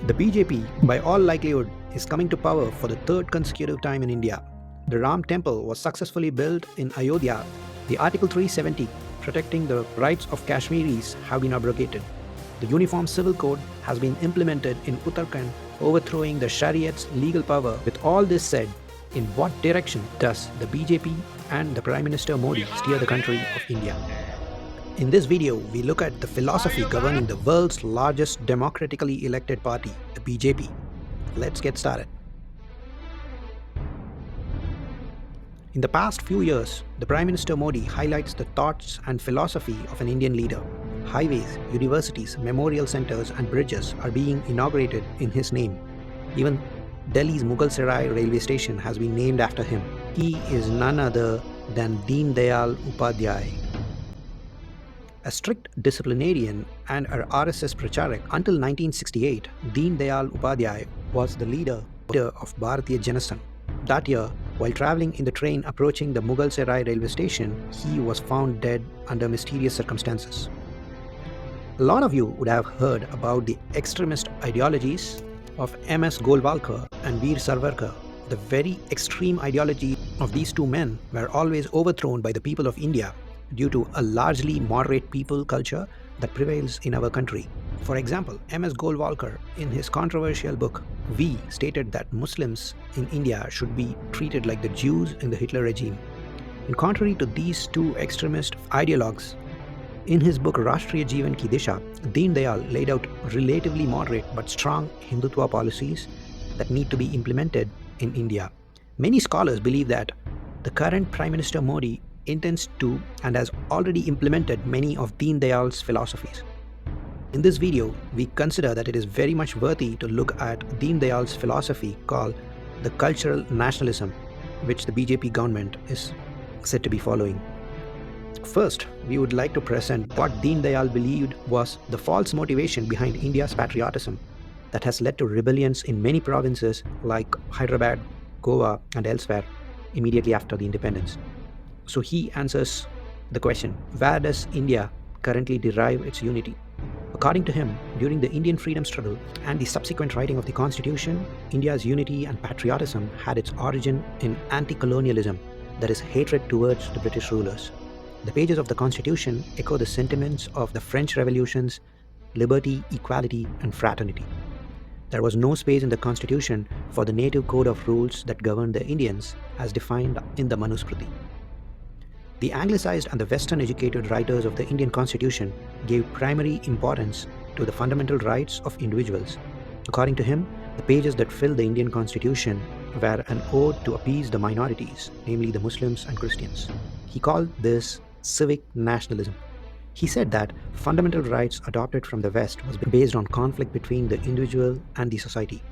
The BJP, by all likelihood, is coming to power for the third consecutive time in India. The Ram temple was successfully built in Ayodhya. The Article 370 protecting the rights of Kashmiris have been abrogated. The Uniform Civil Code has been implemented in Uttarakhand, overthrowing the Shariat's legal power. With all this said, in what direction does the BJP and the Prime Minister Modi steer the country of India? In this video, we look at the philosophy governing the world's largest democratically elected party, the BJP. Let's get started. In the past few years, the Prime Minister Modi highlights the thoughts and philosophy of an Indian leader. Highways, universities, memorial centers, and bridges are being inaugurated in his name. Even Delhi's Mughal Sarai railway station has been named after him. He is none other than Deendayal Upadhyaya. A strict disciplinarian and a RSS Pracharak, until 1968, Deendayal Upadhyaya was the leader of Bharatiya Janasangh. That year, while traveling in the train approaching the Mughal Sarai railway station, he was found dead under mysterious circumstances. A lot of you would have heard about the extremist ideologies of M.S. Golwalkar and Veer Savarkar. The very extreme ideology of these two men were always overthrown by the people of India due to a largely moderate people culture that prevails in our country. For example, M.S. Golwalkar, in his controversial book V, stated that Muslims in India should be treated like the Jews in the Hitler regime. In contrary to these two extremist ideologues, in his book Rashtriya Jeevan Ki Disha, Deendayal laid out relatively moderate but strong Hindutva policies that need to be implemented in India. Many scholars believe that the current Prime Minister Modi intends to and has already implemented many of Deendayal's philosophies. In this video, we consider that it is very much worthy to look at Deendayal's philosophy called the Cultural Nationalism, which the BJP government is said to be following. First, we would like to present what Deendayal believed was the false motivation behind India's patriotism that has led to rebellions in many provinces like Hyderabad, Goa, and elsewhere immediately after the independence. So he answers the question, where does India currently derive its unity? According to him, during the Indian freedom struggle and the subsequent writing of the Constitution, India's unity and patriotism had its origin in anti-colonialism, that is, hatred towards the British rulers. The pages of the Constitution echo the sentiments of the French Revolution's liberty, equality, and fraternity. There was no space in the Constitution for the native code of rules that governed the Indians as defined in the Manusmriti. The Anglicized and the Western educated writers of the Indian Constitution gave primary importance to the fundamental rights of individuals. According to him, the pages that filled the Indian Constitution were an ode to appease the minorities, namely the Muslims and Christians. He called this civic nationalism. He said that fundamental rights adopted from the West was based on conflict between the individual and the society.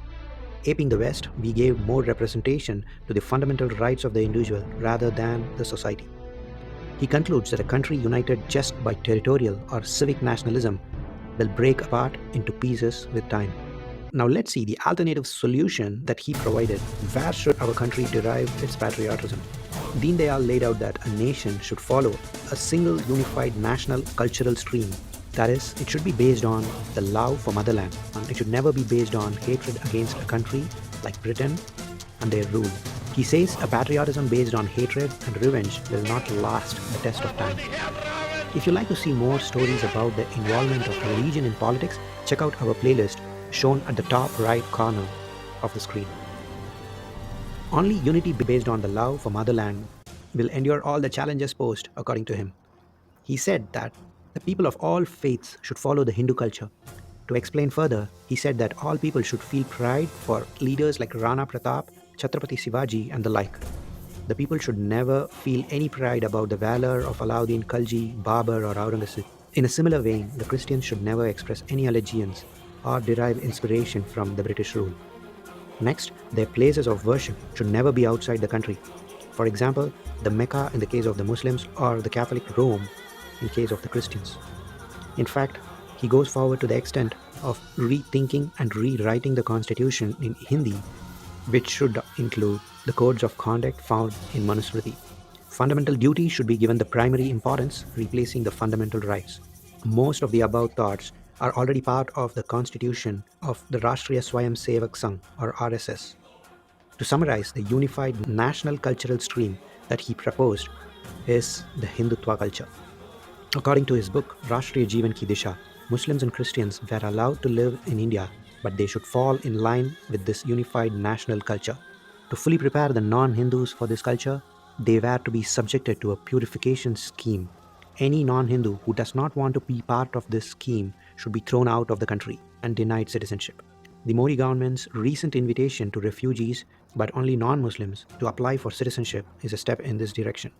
Aping the West, we gave more representation to the fundamental rights of the individual rather than the society. He concludes that a country united just by territorial or civic nationalism will break apart into pieces with time. Now let's see the alternative solution that he provided. Where should our country derive its patriotism? Deendayal laid out that a nation should follow a single unified national cultural stream. That is, it should be based on the love for motherland. It should never be based on hatred against a country like Britain and their rule. He says a patriotism based on hatred and revenge will not last the test of time. If you like to see more stories about the involvement of religion in politics, check out our playlist shown at the top right corner of the screen. Only unity based on the love for motherland will endure all the challenges posed, according to him. He said that the people of all faiths should follow the Hindu culture. To explain further, he said that all people should feel pride for leaders like Rana Pratap, Chhatrapati Shivaji, and the like. The people should never feel any pride about the valor of Alauddin Khalji, Babur, or Aurangzeb. In a similar vein, the Christians should never express any allegiance or derive inspiration from the British rule. Next, their places of worship should never be outside the country. For example, the Mecca in the case of the Muslims or the Catholic Rome in case of the Christians. In fact, he goes forward to the extent of rethinking and rewriting the Constitution in Hindi, which should include the codes of conduct found in Manusmriti. Fundamental duty should be given the primary importance, replacing the fundamental rights. Most of the above thoughts are already part of the constitution of the Rashtriya Swayam Sevak Sangh or RSS. To summarize, the unified national cultural stream that he proposed is the Hindutva culture. According to his book, Rashtriya Jeevan Ki Disha, Muslims and Christians were allowed to live in India, but they should fall in line with this unified national culture. To fully prepare the non-Hindus for this culture, they were to be subjected to a purification scheme. Any non-Hindu who does not want to be part of this scheme should be thrown out of the country and denied citizenship. The Modi government's recent invitation to refugees, but only non-Muslims, to apply for citizenship is a step in this direction.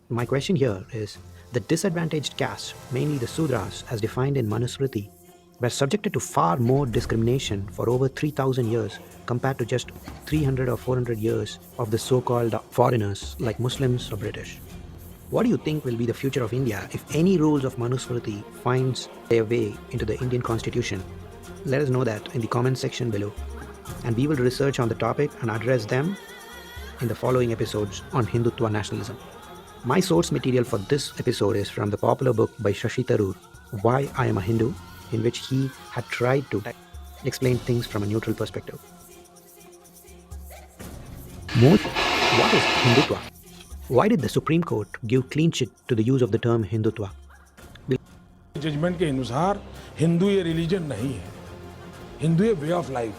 My question here is, the disadvantaged castes, mainly the Sudras as defined in Manusmriti, were subjected to far more discrimination for over 3,000 years compared to just 300 or 400 years of the so-called foreigners like Muslims or British. What do you think will be the future of India if any rules of Manusmriti finds their way into the Indian constitution? Let us know that in the comment section below, and we will research on the topic and address them in the following episodes on Hindutva nationalism. My source material for this episode is from the popular book by Shashi Tharoor, Why I Am a Hindu, in which he had tried to explain things from a neutral perspective. What is Hindutva? Why did the Supreme Court give clean chit to the use of the term Hindutva? Judgement के अनुसार हिंदू ये religion नहीं है, हिंदू ये way of life.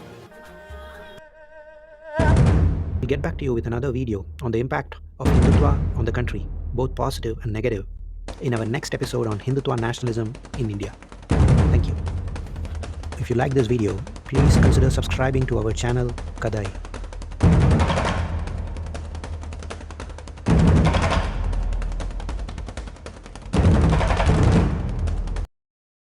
We'll get back to you with another video on the impact of Hindutva on the country, both positive and negative, in our next episode on Hindutva nationalism in India. Thank you. If you like this video, please consider subscribing to our channel Kadhai.